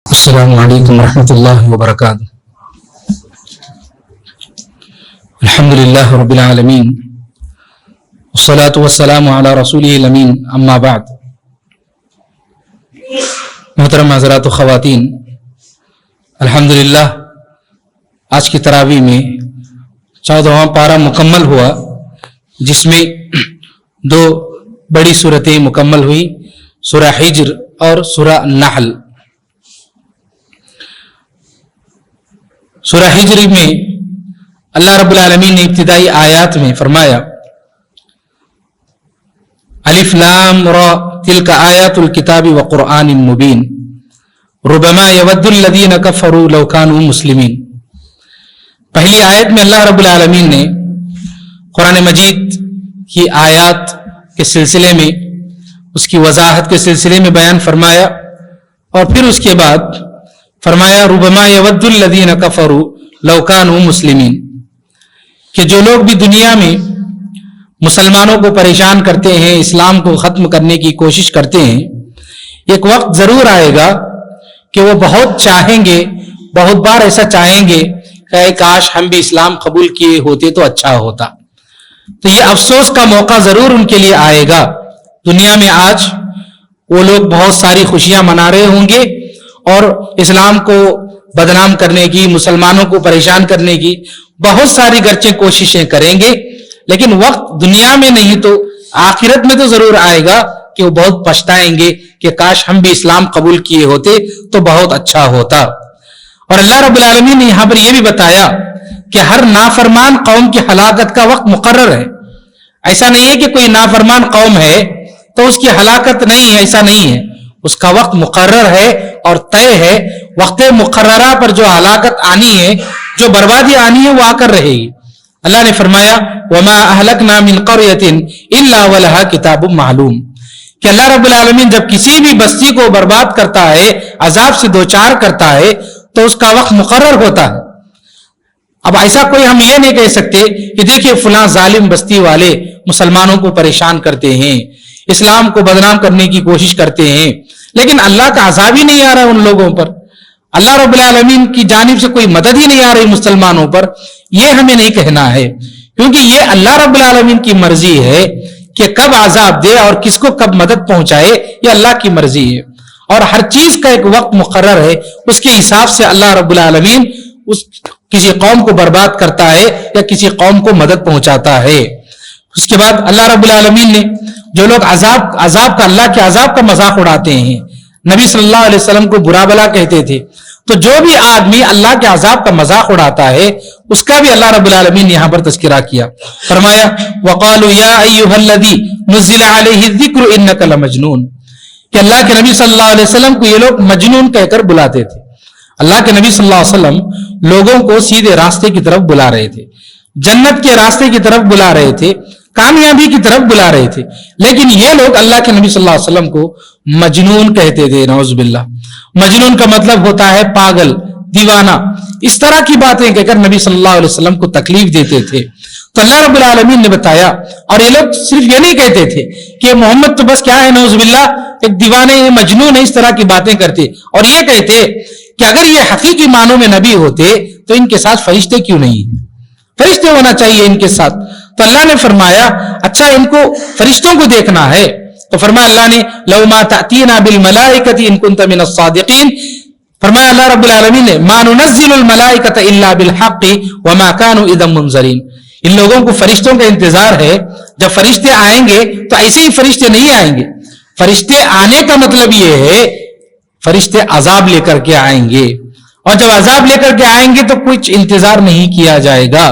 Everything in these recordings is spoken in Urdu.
السلام علیکم ورحمۃ اللہ وبرکاتہ. الحمد للہ رب العالمین والصلاة والسلام علی رسولہ الامین. اما بعد. محترم حضرات و خواتین، الحمدللہ آج کی تراویح میں 14واں پارہ مکمل ہوا، جس میں دو بڑی صورتیں مکمل ہوئی، سورہ حجر اور سورہ نحل. سورہ حجر میں اللہ رب العالمین نے ابتدائی آیات میں فرمایا الف لام را تلک آیات الکتاب وقرآن مبین ربما یود الذین کفروا لو کانوا مسلمین. پہلی آیت میں اللہ رب العالمین نے قرآن مجید کی آیات کے سلسلے میں، اس کی وضاحت کے سلسلے میں بیان فرمایا، اور پھر اس کے بعد فرمایا ربما یود الذین کفروا لو کانوا مسلمین، کہ جو لوگ بھی دنیا میں مسلمانوں کو پریشان کرتے ہیں، اسلام کو ختم کرنے کی کوشش کرتے ہیں، ایک وقت ضرور آئے گا کہ وہ بہت چاہیں گے، بہت بار ایسا چاہیں گے کہ کاش ہم بھی اسلام قبول کیے ہوتے تو اچھا ہوتا. تو یہ افسوس کا موقع ضرور ان کے لیے آئے گا. دنیا میں آج وہ لوگ بہت ساری خوشیاں منا رہے ہوں گے اور اسلام کو بدنام کرنے کی، مسلمانوں کو پریشان کرنے کی بہت ساری گرچہ کوششیں کریں گے، لیکن وقت دنیا میں نہیں تو آخرت میں تو ضرور آئے گا کہ وہ بہت پچھتائیں گے کہ کاش ہم بھی اسلام قبول کیے ہوتے تو بہت اچھا ہوتا. اور اللہ رب العالمین نے یہاں پر یہ بھی بتایا کہ ہر نافرمان قوم کی ہلاکت کا وقت مقرر ہے. ایسا نہیں ہے کہ کوئی نافرمان قوم ہے تو اس کی ہلاکت نہیں ہے، ایسا نہیں ہے. اس کا وقت مقرر ہے اور طے ہے. وقت مقررہ پر جو ہلاکت آنی ہے، جو بربادی آنی ہے، وہ آ کر رہے گی. اللہ نے فرمایا وَمَا أَهْلَكْنَا مِنْ قَرْيَةٍ إِلَّا وَلَهَا كِتَابٌ مَعْلُوم، کہ اللہ رب العالمین جب کسی بھی بستی کو برباد کرتا ہے، عذاب سے دوچار کرتا ہے، تو اس کا وقت مقرر ہوتا ہے. اب ایسا کوئی ہم یہ نہیں کہہ سکتے کہ دیکھیں فلاں ظالم بستی والے مسلمانوں کو پریشان کرتے ہیں، اسلام کو بدنام کرنے کی کوشش کرتے ہیں، لیکن اللہ کا عذاب ہی نہیں آ رہا ان لوگوں پر، اللہ رب العالمین کی جانب سے کوئی مدد ہی نہیں آ رہی مسلمانوں پر. یہ ہمیں نہیں کہنا ہے، کیونکہ یہ اللہ رب العالمین کی مرضی ہے کہ کب عذاب دے اور کس کو کب مدد پہنچائے، یہ اللہ کی مرضی ہے. اور ہر چیز کا ایک وقت مقرر ہے، اس کے حساب سے اللہ رب العالمین کسی قوم کو برباد کرتا ہے یا کسی قوم کو مدد پہنچاتا ہے. اس کے بعد اللہ رب العالمین نے جو لوگ عذاب کا، اللہ کے عذاب کا مذاق اڑاتے ہیں، نبی صلی اللہ علیہ وسلم کو برا بلا کہتے تھے، تو جو بھی آدمی اللہ کے عذاب کا مذاق اڑاتا ہے اس کا بھی اللہ رب العالمین نے یہاں پر تذکرہ کیا. فرمایا وَقَالُوا يَا أَيُّهَا الَّذِي نُزِّلَ عَلَيْهِ الذِّكْرُ إِنَّكَ لَمَجْنُونَ، کہ اللہ کے نبی صلی اللہ علیہ وسلم کو یہ لوگ مجنون کہہ کر بلاتے تھے. اللہ کے نبی صلی اللہ علیہ وسلم لوگوں کو سیدھے راستے کی طرف بلا رہے تھے، جنت کے راستے کی طرف بلا رہے تھے، کامیابی کی طرف بلا رہے تھے، لیکن یہ لوگ اللہ کے نبی صلی اللہ علیہ وسلم کو مجنون کہتے تھے. نعوذ باللہ. مجنون کا مطلب ہوتا ہے پاگل، دیوانہ، اس طرح کی باتیں کہہ کر نبی صلی اللہ علیہ وسلم کو تکلیف دیتے تھے. تو اللہ رب العالمین نے بتایا، اور یہ لوگ صرف یہ نہیں کہتے تھے کہ محمد تو بس کیا ہے، نعوذ باللہ، ایک دیوانے ہیں، مجنون ہے، اس طرح کی باتیں کرتے، اور یہ کہتے کہ اگر یہ حقیقی معنوں میں نبی ہوتے تو ان کے ساتھ فرشتے کیوں نہیں، فرشتے ہونا چاہیے ان کے ساتھ. تو اللہ نے فرمایا اچھا ان کو فرشتوں کو دیکھنا ہے، تو فرمایا اللہ نے لَوْ مَا تَأْتِينَا بِالْمَلَائِكَةِ إِن كُنْتَ مِنَ الصَّادِقِينَ، فرمایا اللہ رب العالمین نے مَا نُنَزِّلُ الْمَلَائِكَةَ إِلَّا بِالْحَقِّ وَمَا كَانُوا إِذًا مُنْظَرِينَ. ان لوگوں کو فرشتوں کا انتظار ہے، جب فرشتے آئیں گے تو ایسے ہی فرشتے نہیں آئیں گے. فرشتے آنے کا مطلب یہ ہے فرشتے عذاب لے کر کے آئیں گے، اور جب عذاب لے کر کے آئیں گے تو کچھ انتظار نہیں کیا جائے گا.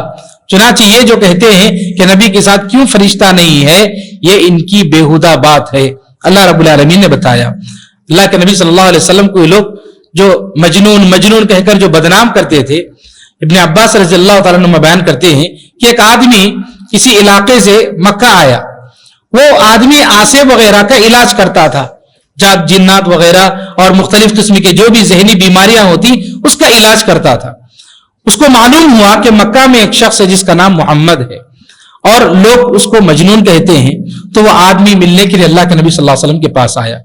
چنانچہ یہ جو کہتے ہیں کہ نبی کے ساتھ کیوں فرشتہ نہیں ہے، یہ ان کی بےہودہ بات ہے. اللہ رب العالمین نے بتایا اللہ کے نبی صلی اللہ علیہ وسلم کو یہ لوگ جو مجنون کہہ کر جو بدنام کرتے تھے. ابن عباس رضی اللہ تعالیٰ عنہ بیان کرتے ہیں کہ ایک آدمی کسی علاقے سے مکہ آیا، وہ آدمی آسے وغیرہ کا علاج کرتا تھا، جنات وغیرہ اور مختلف قسم کے جو بھی ذہنی بیماریاں ہوتی اس کا علاج کرتا تھا. اس کو معلوم ہوا کہ مکہ میں ایک شخص ہے جس کا نام محمد ہے، اور لوگ اس کو مجنون کہتے ہیں. تو وہ آدمی ملنے کے لیے اللہ کے نبی صلی اللہ علیہ وسلم کے پاس آیا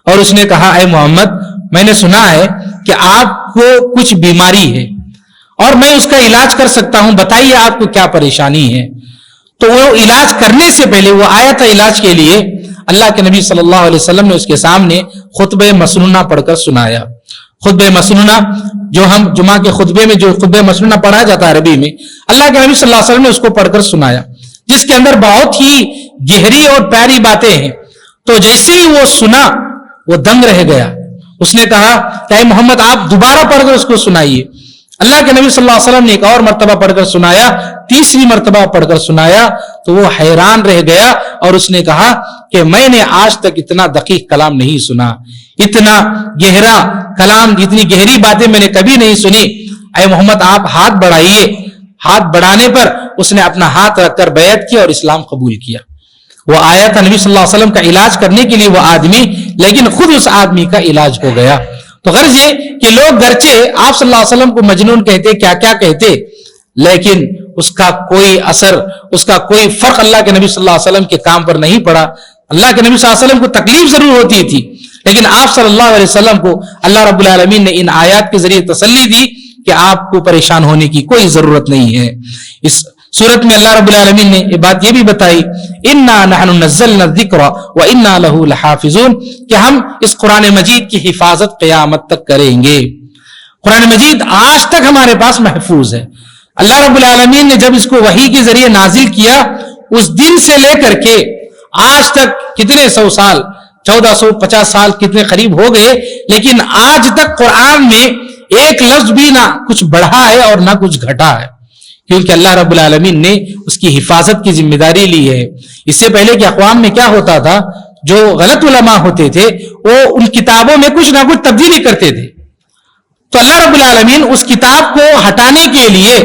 اور اس نے کہا اے محمد، میں نے سنا ہے کہ کہ آپ کو کچھ بیماری ہے اور میں اس کا علاج کر سکتا ہوں, بتائیے آپ کو کیا پریشانی ہے. تو وہ علاج کرنے سے پہلے وہ آیا تھا علاج کے لیے, اللہ کے نبی صلی اللہ علیہ وسلم نے اس کے سامنے خطبہ مسنونہ پڑھ کر سنایا. خطبہ مسنونہ جو ہم جمعہ کے خطبے میں جو خطبہ مسنونہ پڑھا جاتا ہے عربی میں, اللہ کے نبی صلی اللہ علیہ وسلم نے اس کو پڑھ کر سنایا, جس کے اندر بہت ہی گہری اور پیاری باتیں ہیں. تو جیسے ہی وہ سنا وہ دنگ رہ گیا. اس نے کہا کہ اے محمد آپ دوبارہ پڑھ کر اس کو سنائیے. اللہ کے نبی صلی اللہ علیہ وسلم نے ایک اور مرتبہ پڑھ کر سنایا, تیسری مرتبہ پڑھ کر سنایا تو وہ حیران رہ گیا اور اس نے کہا کہ میں نے آج تک اتنا دقیق کلام نہیں سنا, اتنا گہرا کلام, اتنی گہری باتیں میں نے کبھی نہیں سنی. اے محمد آپ ہاتھ بڑھائیے. ہاتھ بڑھانے پر اس نے اپنا ہاتھ رکھ کر بیعت کیا اور اسلام قبول کیا. وہ آیا تھا نبی صلی اللہ علیہ وسلم کا علاج کرنے کے لیے وہ آدمی, لیکن خود اس آدمی کا علاج ہو گیا. تو غرض یہ کہ لوگ گرچہ آپ صلی اللہ علیہ وسلم کو مجنون کہتے, کیا کیا کہتے, لیکن اس کا کوئی اثر, اس کا کوئی فرق اللہ کے نبی صلی اللہ علیہ وسلم کے کام پر نہیں پڑا. اللہ کے نبی صلی اللہ علیہ وسلم کو تکلیف ضرور ہوتی تھی, لیکن آپ صلی اللہ علیہ وسلم کو اللہ رب العالمین نے ان آیات کے ذریعے تسلی دی کہ آپ کو پریشان ہونے کی کوئی ضرورت نہیں ہے. اس سورت میں اللہ رب العالمین نے یہ بات یہ بھی بتائی, انا نحن نزلنا الذکر وانا له لحافظون, کہ ہم اس قرآن مجید کی حفاظت قیامت تک کریں گے. قرآن مجید آج تک ہمارے پاس محفوظ ہے. اللہ رب العالمین نے جب اس کو وحی کے ذریعے نازل کیا, اس دن سے لے کر کے آج تک کتنے 100 سال, 1450 سال کتنے قریب ہو گئے, لیکن آج تک قرآن میں ایک لفظ بھی نہ کچھ بڑھا ہے اور نہ کچھ گھٹا ہے, کیونکہ اللہ رب العالمین نے اس کی حفاظت کی ذمہ داری لی ہے. اس سے پہلے کہ اقوام میں کیا ہوتا تھا, جو غلط علماء ہوتے تھے وہ ان کتابوں میں کچھ نہ کچھ تبدیلی کرتے تھے. تو اللہ رب العالمین اس کتاب کو ہٹانے کے لیے,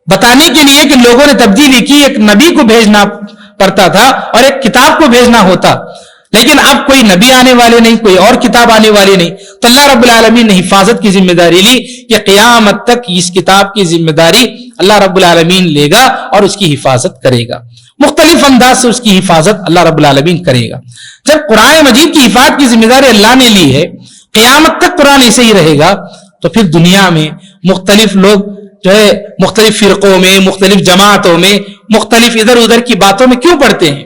بتانے کے لیے کہ لوگوں نے تبدیلی کی, ایک نبی کو بھیجنا پڑتا تھا اور ایک کتاب کو بھیجنا ہوتا. لیکن اب کوئی نبی آنے والے نہیں, کوئی اور کتاب آنے والی نہیں, تو اللہ رب العالمین نے حفاظت کی ذمہ داری لی کہ قیامت تک اس کتاب کی ذمہ داری اللہ رب العالمین لے گا اور اس کی حفاظت کرے گا. مختلف انداز سے اس کی حفاظت اللہ رب العالمین کرے گا. جب قرآن مجید کی حفاظت کی ذمہ داری اللہ نے لی ہے, قیامت تک قرآن ایسے ہی رہے گا, تو پھر دنیا میں مختلف لوگ جو ہے مختلف فرقوں میں, مختلف جماعتوں میں, مختلف ادھر ادھر کی باتوں میں کیوں پڑتے ہیں؟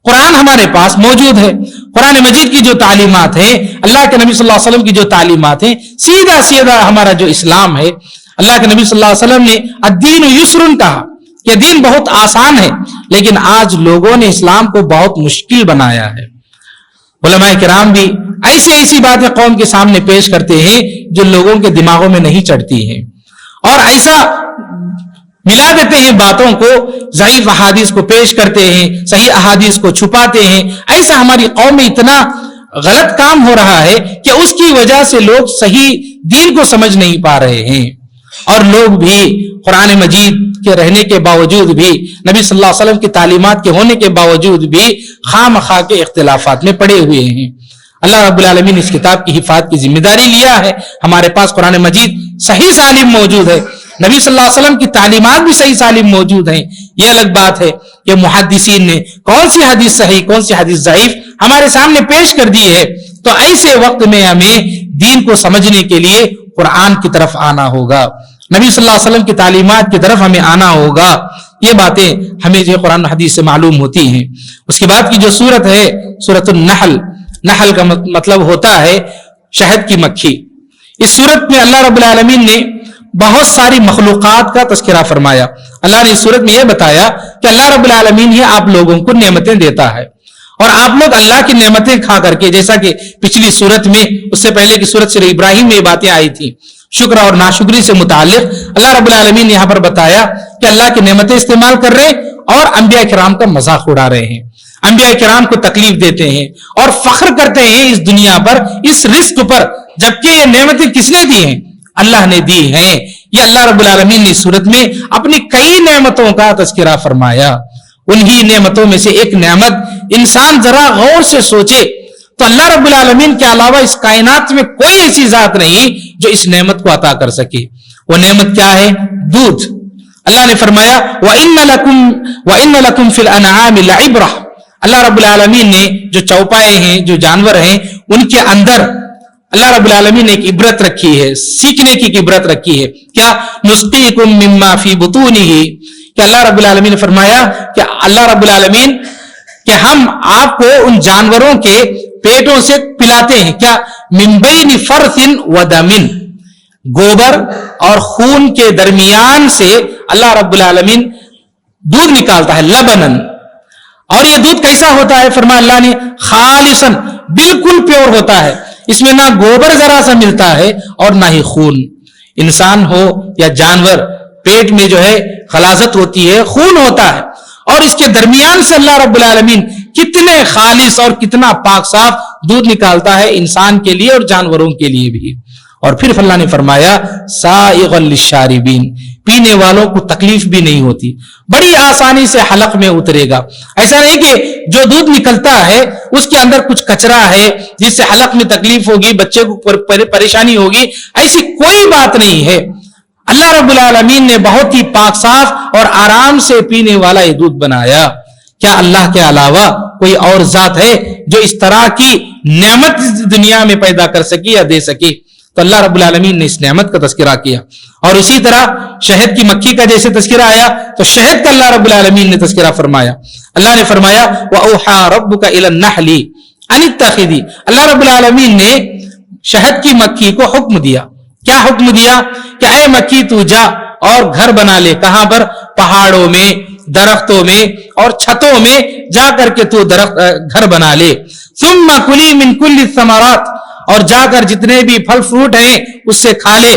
قرآن ہمارے پاس موجود ہے. قرآن مجید کی جو تعلیمات ہیں, اللہ کے نبی صلی اللہ علیہ وسلم کی جو تعلیمات ہیں, سیدھا سیدھا ہمارا جو اسلام ہے, اللہ کے نبی صلی اللہ علیہ وسلم نے الدین یسر کہا کہ دین بہت آسان ہے, لیکن آج لوگوں نے اسلام کو بہت مشکل بنایا ہے. علماء کرام بھی ایسی باتیں قوم کے سامنے پیش کرتے ہیں جو لوگوں کے دماغوں میں نہیں چڑھتی ہیں, اور ایسا ملا دیتے ہیں باتوں کو, ضعیف احادیث کو پیش کرتے ہیں, صحیح احادیث کو چھپاتے ہیں. ایسا ہماری قوم میں اتنا غلط کام ہو رہا ہے کہ اس کی وجہ سے لوگ صحیح دین کو سمجھ نہیں پا رہے ہیں, اور لوگ بھی قرآن مجید کے رہنے کے باوجود بھی, نبی صلی اللہ علیہ وسلم کی تعلیمات کے ہونے کے باوجود بھی خواہ مخواہ کے اختلافات میں پڑے ہوئے ہیں. اللہ رب العالمین اس کتاب کی حفاظت کی ذمہ داری لیا ہے. ہمارے پاس قرآن مجید صحیح سالم موجود ہے, نبی صلی اللہ علیہ وسلم کی تعلیمات بھی صحیح سالم موجود ہیں. یہ الگ بات ہے کہ محدثین نے کون سی حدیث صحیح کون سی حدیث ضعیف ہمارے سامنے پیش کر دی ہے. تو ایسے وقت میں ہمیں دین کو سمجھنے کے لیے قرآن کی طرف آنا ہوگا, نبی صلی اللہ علیہ وسلم کی تعلیمات کی طرف ہمیں آنا ہوگا. یہ باتیں ہمیں جو قرآن حدیث سے معلوم ہوتی ہیں. اس کے بعد کی جو سورت ہے سورت النحل, نحل کا مطلب ہوتا ہے شہد کی مکھی. اس سورت میں اللہ رب العالمین نے بہت ساری مخلوقات کا تذکرہ فرمایا. اللہ نے اس سورت میں یہ بتایا کہ اللہ رب العالمین ہی آپ لوگوں کو نعمتیں دیتا ہے, اور آپ لوگ اللہ کی نعمتیں کھا کر کے, جیسا کہ پچھلی سورت میں, اس سے پہلے کی سورت سورہ ابراہیم میں یہ باتیں آئی تھی, شکر اور ناشکری سے متعلق اللہ رب العالمین نے یہاں پر بتایا کہ اللہ کی نعمتیں استعمال کر رہے ہیں اور انبیاء کرام کا مذاق اڑا رہے ہیں, انبیاء کرام کو تکلیف دیتے ہیں اور فخر کرتے ہیں اس دنیا پر, اس رزق پر, جبکہ یہ نعمتیں کس نے دی ہیں؟ اللہ نے دی ہیں. یہ اللہ رب العالمین نے اس صورت میں اپنی کئی نعمتوں کا تذکرہ فرمایا. انہی نعمتوں میں سے ایک نعمت, انسان ذرا غور سے سوچے تو اللہ رب العالمین کے علاوہ اس کائنات میں کوئی ایسی ذات نہیں جو اس نعمت کو عطا کر سکے. وہ نعمت کیا ہے؟ دودھ. اللہ نے فرمایا وَإِنَّ لَكُمْ فِي الْأَنْعَامِ لَعِبْرَةً. اللہ رب العالمین نے جو چوپائے ہیں, جو جانور ہیں, ان کے اندر اللہ رب العالمین نے ایک عبرت رکھی ہے, سیکھنے کی ایک عبرت رکھی ہے. کیا نسقیکم مما فی بطونہ, کہ اللہ رب العالمین نے فرمایا کہ اللہ رب العالمین کہ ہم آپ کو ان جانوروں کے پیٹوں سے پلاتے ہیں. کیا من بین فرث و دم, گوبر اور خون کے درمیان سے اللہ رب العالمین دودھ نکالتا ہے, لبنن. اور یہ دودھ کیسا ہوتا ہے؟ فرمایا اللہ نے خالصاً, بالکل پیور ہوتا ہے, اس میں نہ گوبر ذرا سا ملتا ہے اور نہ ہی خون. انسان ہو یا جانور, پیٹ میں جو ہے خلاصت ہوتی ہے, خون ہوتا ہے, اور اس کے درمیان سے اللہ رب العالمین کتنے خالص اور کتنا پاک صاف دودھ نکالتا ہے انسان کے لیے اور جانوروں کے لیے بھی. اور پھر اللہ نے فرمایا سائغ للشاربین, پینے والوں کو تکلیف بھی نہیں ہوتی, بڑی آسانی سے حلق میں اترے گا. ایسا نہیں کہ جو دودھ نکلتا ہے اس کے اندر کچھ کچرا ہے جس سے حلق میں تکلیف ہوگی, بچے کو پریشانی ہوگی, ایسی کوئی بات نہیں ہے. اللہ رب العالمین نے بہت ہی پاک صاف اور آرام سے پینے والا یہ دودھ بنایا. کیا اللہ کے علاوہ کوئی اور ذات ہے جو اس طرح کی نعمت دنیا میں پیدا کر سکی یا دے سکی؟ تو اللہ رب العالمین نے اس نعمت کا تذکرہ کیا. اور اسی طرح شہد کی مکھی کا جیسے تذکرہ آیا تو شہد کا اللہ رب العالمین نے تذکرہ فرمایا. اللہ نے فرمایا وَأَوْحَىٰ رَبُّكَ إِلَى النَّحْلِ أَنِ اتَّخِذِي, اللہ رب العالمین نے شہد کی مکھی کو حکم دیا. کیا حکم دیا؟ کہ اے مکھی تو جا اور گھر بنا لے. کہاں پر؟ پہاڑوں میں, درختوں میں اور چھتوں میں جا کر کے تو گھر بنا لے. ثم کلی من کل الثمرات, اور جا کر جتنے بھی پھل فروٹ ہیں اس سے کھا لے.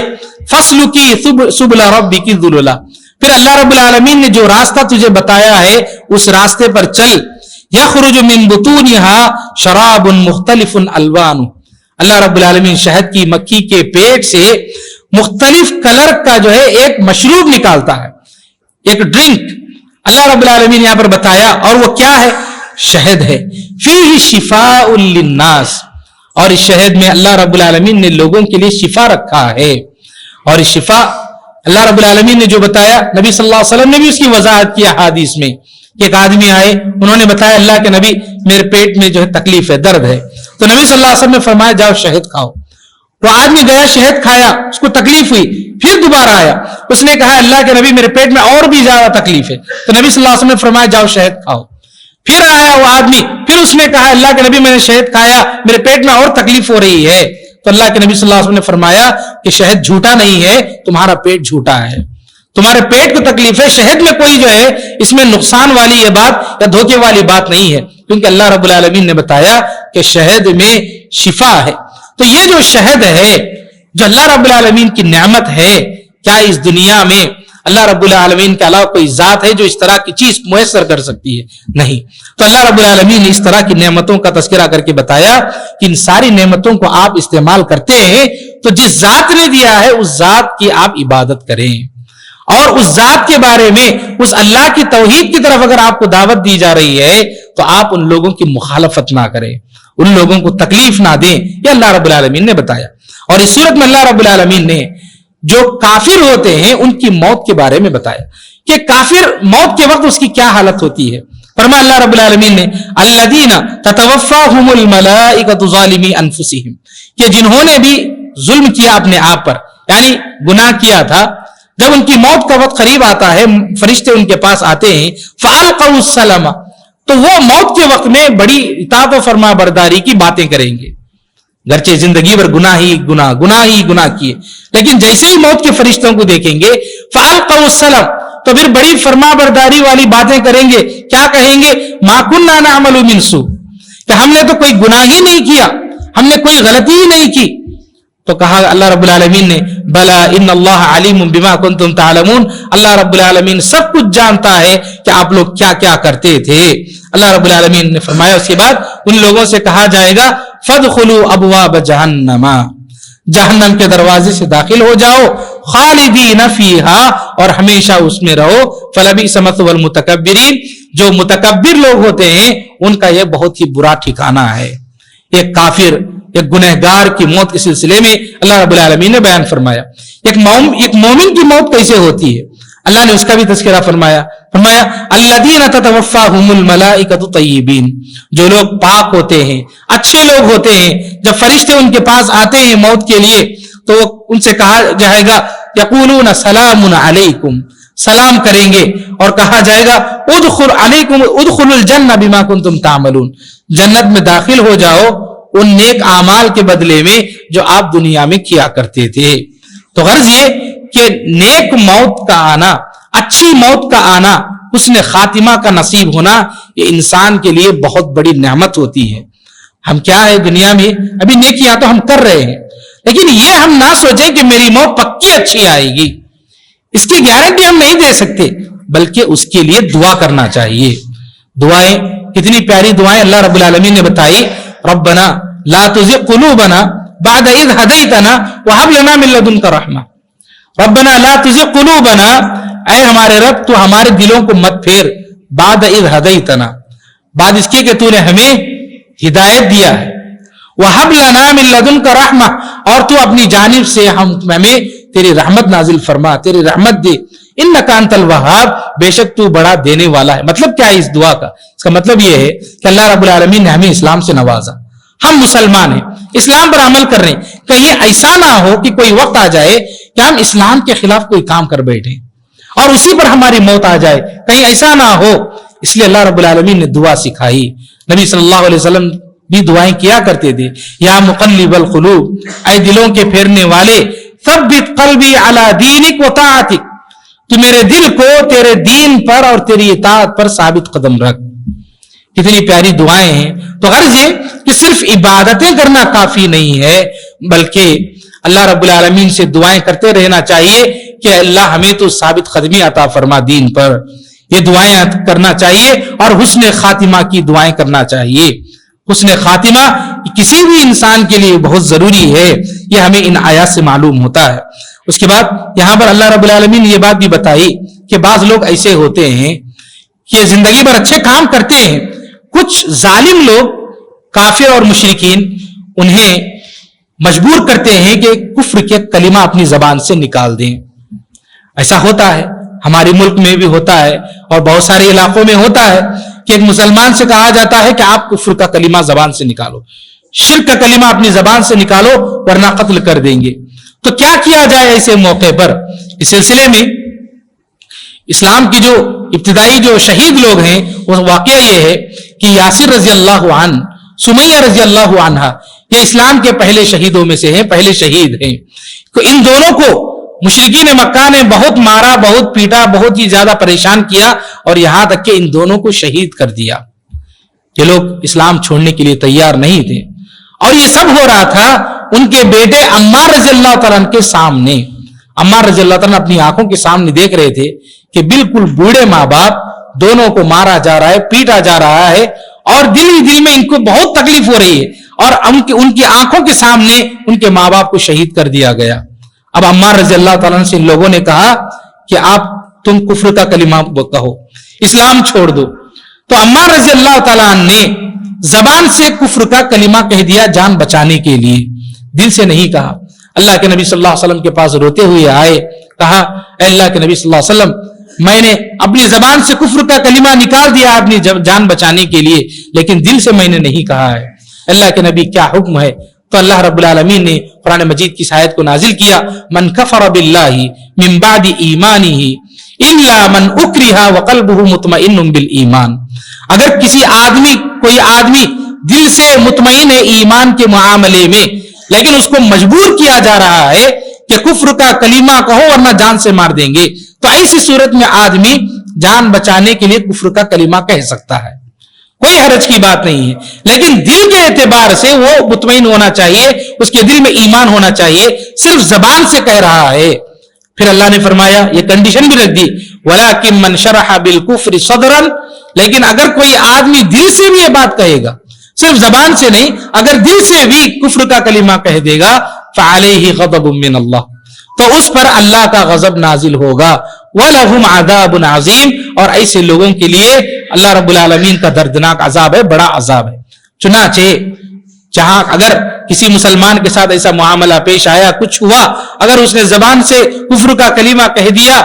فسلکی سبل ربک ذللا, پھر اللہ رب العالمین نے جو راستہ تجھے بتایا ہے اس راستے پر چل. یخرج من بطونها شراب مختلف الوان, اللہ رب العالمین شہد کی مکھی کے پیٹ سے مختلف کلر کا جو ہے ایک مشروب نکالتا ہے, ایک ڈرنک اللہ رب العالمین یہاں پر بتایا. اور وہ کیا ہے؟ شہد ہے. فیہ شفاء للناس, اور اس شہد میں اللہ رب العالمین نے لوگوں کے لیے شفا رکھا ہے. اور اس شفا اللہ رب العالمین نے جو بتایا, نبی صلی اللہ علیہ وسلم نے بھی اس کی وضاحت کی احادیث میں. کہ ایک آدمی آئے, انہوں نے بتایا اللہ کے نبی میرے پیٹ میں جو ہے تکلیف ہے, درد ہے. تو نبی صلی اللہ علیہ وسلم نے فرمایا جاؤ شہد کھاؤ. وہ آدمی گیا, شہد کھایا, اس کو تکلیف ہوئی, پھر دوبارہ آیا, اس نے کہا اللہ کے نبی میرے پیٹ میں اور بھی زیادہ تکلیف ہے. تو نبی صلی اللہ علیہ وسلم نے فرمایا جاؤ شہد کھاؤ. پھر آیا وہ آدمی, پھر اس نے کہا اللہ کے نبی میں نے شہد کھایا, میرے پیٹ میں اور تکلیف ہو رہی ہے. تو اللہ کے نبی صلی اللہ علیہ وسلم نے فرمایا کہ شہد جھوٹا نہیں ہے, تمہارا پیٹ جھوٹا ہے, تمہارے پیٹ کو تکلیف ہے. شہد میں کوئی جو ہے اس میں نقصان والی یہ بات یا دھوکے والی بات نہیں ہے, کیونکہ اللہ رب العالمین نے بتایا کہ شہد میں شفا ہے. تو یہ جو شہد ہے جو اللہ رب العالمین کی نعمت ہے, کیا اس دنیا میں اللہ رب العالمین کے علاوہ کوئی ذات ہے جو اس طرح کی چیز میسر کر سکتی ہے؟ نہیں. تو اللہ رب العالمین نے اس طرح کی نعمتوں کا تذکرہ کر کے بتایا کہ ان ساری نعمتوں کو آپ استعمال کرتے ہیں تو جس ذات نے دیا ہے اس ذات کی آپ عبادت کریں, اور اس ذات کے بارے میں اس اللہ کی توحید کی طرف اگر آپ کو دعوت دی جا رہی ہے تو آپ ان لوگوں کی مخالفت نہ کریں, ان لوگوں کو تکلیف نہ دیں. یہ اللہ رب العالمین نے بتایا. اور اس صورت میں اللہ رب العالمین نے جو کافر ہوتے ہیں ان کی موت کے بارے میں بتایا کہ کافر موت کے وقت اس کی کیا حالت ہوتی ہے. فرمایا اللہ رب العالمین نے الذین تتوفاہم الملائکۃ ظالمی انفسہم, کہ جنہوں نے بھی ظلم کیا اپنے آپ پر, یعنی گناہ کیا تھا, جب ان کی موت کا وقت قریب آتا ہے فرشتے ان کے پاس آتے ہیں, فالقوا السلام, تو وہ موت کے وقت میں بڑی اطاعت و فرما برداری کی باتیں کریں گے. گرچہ زندگی بھر گناہ ہی گناہ کیے, لیکن جیسے ہی موت کے فرشتوں کو دیکھیں گے فالقوا السلام, تو پھر بڑی فرما برداری والی باتیں کریں گے. کیا کہیں گے؟ ما كنا نعمل من سوء, کہ ہم نے تو کوئی گناہ ہی نہیں کیا, ہم نے کوئی غلطی ہی نہیں کی. تو کہا اللہ رب العالمین نے بلا ان اللہ علیم بما کنتم تعلمون, اللہ رب العالمین سب کچھ جانتا ہے کہ آپ لوگ کیا کیا کرتے تھے. اللہ رب العالمین نے فرمایا اس کے بعد ان لوگوں سے کہا جائے گا فادخلوا ابواب جہنم, جہنم کے دروازے سے داخل ہو جاؤ, خالدین فیہا, اور ہمیشہ اس میں رہو. فلبئس مثوى المتکبرین, جو متکبر لوگ ہوتے ہیں ان کا یہ بہت ہی برا ٹھکانہ ہے. ایک کافر, ایک گنہگار کی موت کے سلسلے میں اللہ رب العالمین نے بیان فرمایا. ایک مومن کی موت کیسے ہوتی ہے اللہ نے اس کا بھی تذکرہ فرمایا. فرمایا الذین تتوفاہم الملائکۃ طیبین، جو لوگ پاک ہوتے ہیں، اچھے لوگ ہوتے ہیں، جب فرشتے ان کے پاس آتے ہیں موت کے لیے تو ان سے کہا جائے گا یقولون سلام علیکم، سلام کریں گے اور کہا جائے گا ادخلوا الجنہ بما کنتم تعملون، جنت میں داخل ہو جاؤ ان نیک اعمال کے بدلے میں جو آپ دنیا میں کیا کرتے تھے۔ تو غرض یہ کہ نیک موت کا آنا، اچھی موت کا آنا، حسن خاتمہ کا نصیب ہونا، یہ انسان کے لیے بہت بڑی نعمت ہوتی ہے۔ ہم کیا ہے دنیا میں ابھی نیکیاں تو ہم کر رہے ہیں، لیکن یہ ہم نہ سوچیں کہ میری موت پکی اچھی آئے گی، اس کی گارنٹی ہم نہیں دے سکتے، بلکہ اس کے لیے دعا کرنا چاہیے۔ دعائیں کتنی پیاری دعائیں اللہ رب العالمین نے بتائی، ربنا لا تزغ قلوبنا بعد اذ ہدیتنا وہب لنا من لدنک رحمہ، ربنا لا تزغ قلوبنا، اے ہمارے رب تو ہمارے دلوں کو مت پھیر، بعد اذ ہدیتنا، بعد اس کے کہ تو نے ہمیں ہدایت دیا ہے، وہب لنا من لدنک رحمہ، اور تو اپنی جانب سے ہمیں تیری رحمت نازل فرما، تیری رحمت دے، انک انت الوہاب، بے شک تو بڑا دینے والا ہے۔ مطلب کیا ہے اس دعا کا؟ اس کا مطلب یہ ہے کہ اللہ رب العالمین نے ہمیں اسلام سے نوازا، ہم مسلمان ہیں، اسلام پر عمل کر رہے ہیں، کہیں ایسا نہ ہو کہ کوئی وقت آ جائے کہ ہم اسلام کے خلاف کوئی کام کر بیٹھیں اور اسی پر ہماری موت آ جائے، کہیں ایسا نہ ہو۔ اس لیے اللہ رب العالمین نے دعا سکھائی، نبی صلی اللہ علیہ وسلم بھی دعائیں کیا کرتے تھے، یا مقلب القلوب، اے دلوں کے پھیرنے والے، ثبت قلبی علی دینک و طاعتک، تو میرے دل کو تیرے دین پر اور تیری اطاعت پر ثابت قدم رکھ۔ کتنی پیاری دعائیں ہیں۔ تو غرض یہ کہ صرف عبادتیں کرنا کافی نہیں ہے، بلکہ اللہ رب العالمین سے دعائیں کرتے رہنا چاہیے کہ اللہ ہمیں تو ثابت قدمی عطا فرما دین پر، یہ دعائیں کرنا چاہیے، اور حسن خاتمہ کی دعائیں کرنا چاہیے۔ حسن خاتمہ کسی بھی انسان کے لیے بہت ضروری ہے، یہ ہمیں ان آیات سے معلوم ہوتا ہے۔ اس کے بعد یہاں پر اللہ رب العالمین نے یہ بات بھی بتائی کہ بعض لوگ ایسے ہوتے ہیں کہ زندگی بھر اچھے کام کرتے ہیں، کچھ ظالم لوگ کافر اور مشرکین انہیں مجبور کرتے ہیں کہ کفر کے کلمہ اپنی زبان سے نکال دیں۔ ایسا ہوتا ہے، ہمارے ملک میں بھی ہوتا ہے اور بہت سارے علاقوں میں ہوتا ہے کہ ایک مسلمان سے کہا جاتا ہے کہ آپ کفر کا کلمہ زبان سے نکالو، شرک کا کلمہ اپنی زبان سے نکالو ورنہ قتل کر دیں گے۔ تو کیا کیا جائے ایسے موقع پر؟ اس سلسلے میں اسلام کی جو ابتدائی جو شہید لوگ ہیں وہ واقعہ یہ ہے کہ یاسر رضی اللہ عنہ، سمیہ رضی اللہ عنہ، یہ اسلام کے پہلے شہیدوں میں سے ہیں، پہلے شہید ہیں۔ تو ان دونوں کو مشرکین مکہ نے بہت مارا، بہت پیٹا، بہت ہی زیادہ پریشان کیا، اور یہاں تک کہ ان دونوں کو شہید کر دیا۔ یہ لوگ اسلام چھوڑنے کے لیے تیار نہیں تھے، اور یہ سب ہو رہا تھا ان کے بیٹے عمار رضی اللہ تعالیٰ عنہ کے سامنے۔ عمار رضی اللہ تعالیٰ اپنی آنکھوں کے سامنے دیکھ رہے تھے کہ بالکل بوڑھے ماں باپ دونوں کو مارا جا رہا ہے، پیٹا جا رہا ہے، اور دل ہی دل میں ان کو بہت تکلیف ہو رہی ہے، اور ان کی آنکھوں کے سامنے ان کے ماں باپ کو شہید کر دیا گیا۔ اب عمار رضی اللہ تعالیٰ عنہ سے ان لوگوں نے کہا کہ تم کفر کا کلمہ کہو، اسلام چھوڑ دو۔ تو عمار رضی اللہ تعالیٰ عنہ نے زبان سے کفر کا کلمہ کہہ دیا جان بچانے کے لیے، دل سے نہیں کہا۔ اللہ کے نبی صلی اللہ علیہ وسلم کے پاس روتے ہوئے آئے، کہا اے اللہ کے نبی صلی اللہ علیہ وسلم، میں نے اپنی زبان سے کفر کا کلمہ نکال دیا اپنی جان بچانے کے لیے، لیکن دل سے میں نے نہیں کہا ہے۔ اللہ کے نبی کیا حکم ہے؟ تو اللہ رب العالمین نے قرآن مجید کی اس آیت کو نازل کیا، من کفر باللہ من بعد ایمانہ الا من اکرہ وقلبہ مطمئن بالایمان، اگر کوئی آدمی دل سے مطمئن ہے ایمان کے معاملے میں، لیکن اس کو مجبور کیا جا رہا ہے کہ کفر کا کلمہ کہو ورنہ جان سے مار دیں گے، تو ایسی صورت میں آدمی جان بچانے کے لیے کفر کا کلمہ کہہ سکتا ہے، کوئی حرج کی بات نہیں ہے، لیکن دل کے اعتبار سے وہ مطمئن ہونا چاہیے، اس کے دل میں ایمان ہونا چاہیے، صرف زبان سے کہہ رہا ہے۔ پھر اللہ نے فرمایا، یہ کنڈیشن بھی رکھ دی، وَلَكِن مَنْ شَرَحَ بِالْكُفْرِ صَدْرًا، لیکن اگر کوئی آدمی دل سے بھی یہ بات کہے گا، صرف زبان سے نہیں، اگر دل سے بھی کفر کا کلمہ کہہ دے گا، فَعَلَيْهِ غَضَبٌ مِّنَ اللَّهِ، تو اس پر اللہ کا غضب نازل ہوگا، وَلَهُمْ عَذَابٌ عَظِيمٌ، اور ایسے لوگوں کے لیے اللہ رب العالمین کا دردناک عذاب ہے، بڑا عذاب ہے۔ چنانچہ جہاں اگر کسی مسلمان کے ساتھ ایسا معاملہ پیش آیا، کچھ ہوا، اگر اس نے زبان سے کفر کا کلمہ کہہ دیا،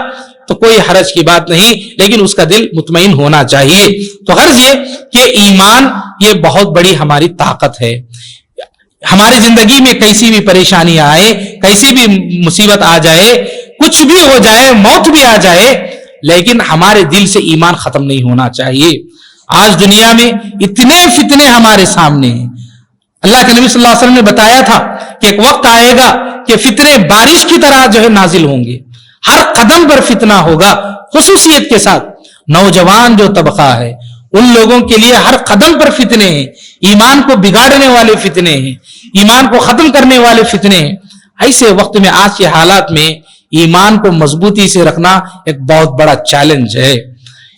تو کوئی حرج کی بات نہیں، لیکن اس کا دل مطمئن ہونا چاہیے۔ تو غرض یہ کہ ایمان یہ بہت بڑی ہماری طاقت ہے۔ ہماری زندگی میں کیسی بھی پریشانی آئے، کیسی بھی مصیبت آ جائے، کچھ بھی ہو جائے، موت بھی آ جائے، لیکن ہمارے دل سے ایمان ختم نہیں ہونا چاہیے۔ آج دنیا میں اتنے فتنے ہمارے سامنے ہیں۔ اللہ کے نبی صلی اللہ علیہ وسلم نے بتایا تھا کہ ایک وقت آئے گا کہ فتنے بارش کی طرح جو ہے نازل ہوں گے، ہر قدم پر فتنہ ہوگا۔ خصوصیت کے ساتھ نوجوان جو طبقہ ہے ان لوگوں کے لیے ہر قدم پر فتنے ہیں، ایمان کو بگاڑنے والے فتنے ہیں، ایمان کو ختم کرنے والے فتنے ہیں۔ ایسے وقت میں آج کے حالات میں ایمان کو مضبوطی سے رکھنا ایک بہت بڑا چیلنج ہے۔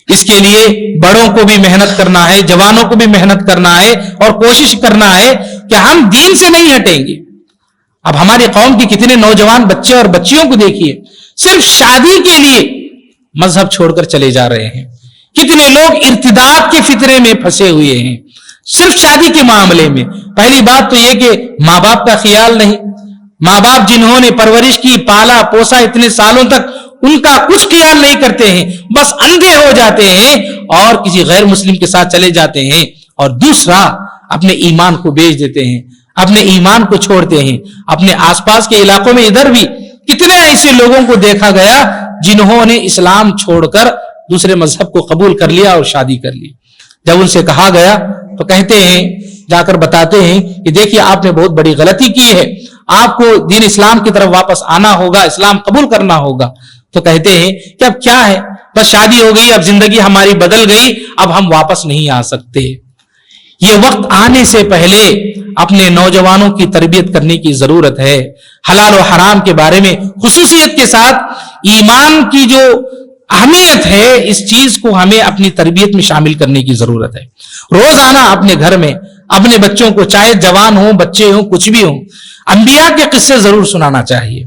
اس کے لیے بڑوں کو بھی محنت کرنا ہے، جوانوں کو بھی محنت کرنا ہے، اور کوشش کرنا ہے کہ ہم دین سے نہیں ہٹیں گے۔ اب ہماری قوم کی کتنے نوجوان بچے اور بچیوں کو دیکھیے، صرف شادی کے لیے مذہب چھوڑ کر چلے جا رہے ہیں۔ کتنے لوگ ارتداد کے فتنے میں پھنسے ہوئے ہیں صرف شادی کے معاملے میں۔ پہلی بات تو یہ کہ ماں باپ کا خیال نہیں، ماں باپ جنہوں نے پرورش کی، پالا پوسا اتنے سالوں تک، ان کا کچھ خیال نہیں کرتے ہیں، بس اندھے ہو جاتے ہیں اور کسی غیر مسلم کے ساتھ چلے جاتے ہیں۔ اور دوسرا، اپنے ایمان کو بیچ دیتے ہیں، اپنے ایمان کو چھوڑتے ہیں۔ اپنے آس پاس کے علاقوں میں ادھر بھی کتنے ایسے لوگوں کو دیکھا گیا جنہوں نے اسلام چھوڑ کر دوسرے مذہب کو قبول کر لیا اور شادی کر لی۔ جب ان سے کہا گیا تو کہتے ہیں، جا کر بتاتے ہیں کہ دیکھیے آپ نے بہت بڑی غلطی کی ہے، آپ کو دین اسلام کی طرف واپس آنا ہوگا، اسلام قبول کرنا ہوگا۔ تو کہتے ہیں کہ اب کیا ہے، بس شادی ہو گئی، اب زندگی ہماری بدل گئی، اب ہم واپس نہیں آ سکتے۔ یہ وقت آنے سے پہلے اپنے نوجوانوں کی تربیت کرنے کی ضرورت ہے۔ حلال و حرام کے بارے میں خصوصیت کے ساتھ ایمان کی جو اہمیت ہے، اس چیز کو ہمیں اپنی تربیت میں شامل کرنے کی ضرورت ہے۔ روزانہ اپنے گھر میں اپنے بچوں کو، چاہے جوان ہوں، بچے ہوں، کچھ بھی ہوں، انبیاء کے قصے ضرور سنانا چاہیے۔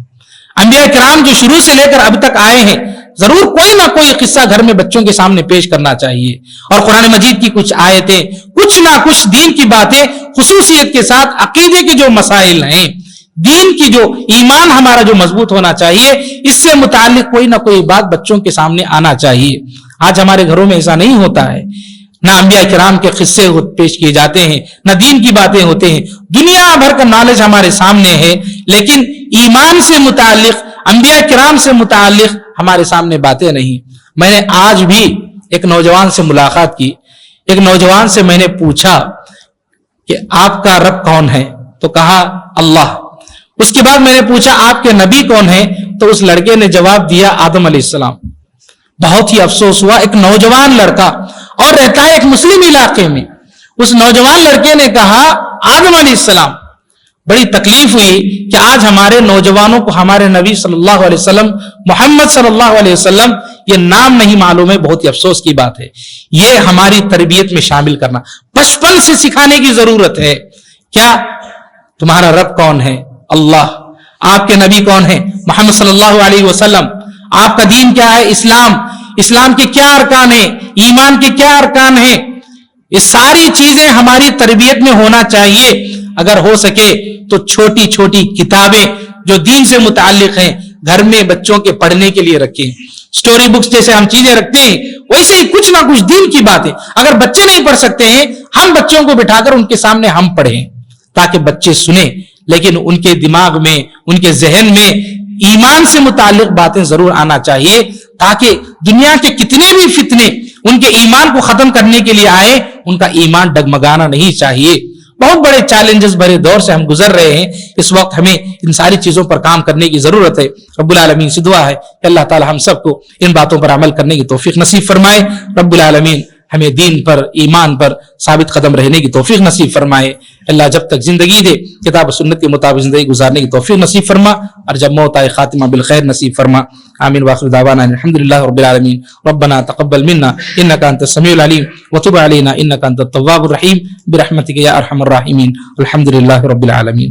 انبیاء کرام جو شروع سے لے کر اب تک آئے ہیں، ضرور کوئی نہ کوئی قصہ گھر میں بچوں کے سامنے پیش کرنا چاہیے۔ اور قرآن مجید کی کچھ آیتیں، کچھ نہ کچھ دین کی باتیں، خصوصیت کے ساتھ عقیدے کے جو مسائل ہیں، دین کی جو ایمان ہمارا جو مضبوط ہونا چاہیے، اس سے متعلق کوئی نہ کوئی بات بچوں کے سامنے آنا چاہیے۔ آج ہمارے گھروں میں ایسا نہیں ہوتا ہے، نہ انبیاء کرام کے قصے پیش کیے جاتے ہیں، نہ دین کی باتیں ہوتے ہیں۔ دنیا بھر کا نالج ہمارے سامنے ہے، لیکن ایمان سے متعلق، انبیاء کرام سے متعلق ہمارے سامنے باتیں نہیں۔ میں نے آج بھی ایک نوجوان سے ملاقات کی، ایک نوجوان سے میں نے پوچھا کہ آپ کا رب کون ہے؟ تو کہا اللہ۔ اس کے بعد میں نے پوچھا آپ کے نبی کون ہیں؟ تو اس لڑکے نے جواب دیا آدم علیہ السلام۔ بہت ہی افسوس ہوا، ایک نوجوان لڑکا اور رہتا ہے ایک مسلم علاقے میں، اس نوجوان لڑکے نے کہا آدم علیہ السلام۔ بڑی تکلیف ہوئی کہ آج ہمارے نوجوانوں کو ہمارے نبی صلی اللہ علیہ وسلم، محمد صلی اللہ علیہ وسلم یہ نام نہیں معلوم ہے۔ بہت ہی افسوس کی بات ہے۔ یہ ہماری تربیت میں شامل کرنا، بچپن سے سکھانے کی ضرورت ہے۔ کیا تمہارا رب کون ہے؟ اللہ۔ آپ کے نبی کون ہیں؟ محمد صلی اللہ علیہ وسلم۔ آپ کا دین کیا ہے؟ اسلام۔ اسلام کے کیا ارکان ہیں؟ ایمان کے کیا ارکان ہیں؟ یہ ساری چیزیں ہماری تربیت میں ہونا چاہیے۔ اگر ہو سکے تو چھوٹی چھوٹی کتابیں جو دین سے متعلق ہیں گھر میں بچوں کے پڑھنے کے لیے رکھیں۔ سٹوری بکس جیسے ہم چیزیں رکھتے ہیں، ویسے ہی کچھ نہ کچھ دین کی باتیں اگر بچے نہیں پڑھ سکتے ہیں، ہم بچوں کو بٹھا کر ان کے سامنے ہم پڑھیں تاکہ بچے سنیں، لیکن ان کے دماغ میں، ان کے ذہن میں ایمان سے متعلق باتیں ضرور آنا چاہیے، تاکہ دنیا کے کتنے بھی فتنے ان کے ایمان کو ختم کرنے کے لیے آئے، ان کا ایمان ڈگمگانا نہیں چاہیے۔ بہت بڑے چیلنجز بھرے دور سے ہم گزر رہے ہیں، اس وقت ہمیں ان ساری چیزوں پر کام کرنے کی ضرورت ہے۔ رب العالمین سے دعا ہے کہ اللہ تعالی ہم سب کو ان باتوں پر عمل کرنے کی توفیق نصیب فرمائے۔ رب العالمین ہمیں دین پر، ایمان پر ثابت قدم رہنے کی توفیق نصیب فرمائے۔ اللہ جب تک زندگی دے کتاب و سنت کے مطابق زندگی گزارنے کی توفیق نصیب فرما، اور جب موت آئے خاتمہ بالخیر نصیب فرما۔ آمین واخر دعوانا الحمدللہ رب العالمین۔ ربنا تقبل منا انک انت السمیع العلیم وتب علینا انک انت التواب الرحیم برحمتک یا ارحم الراحمین۔ الحمدللہ رب العالمین۔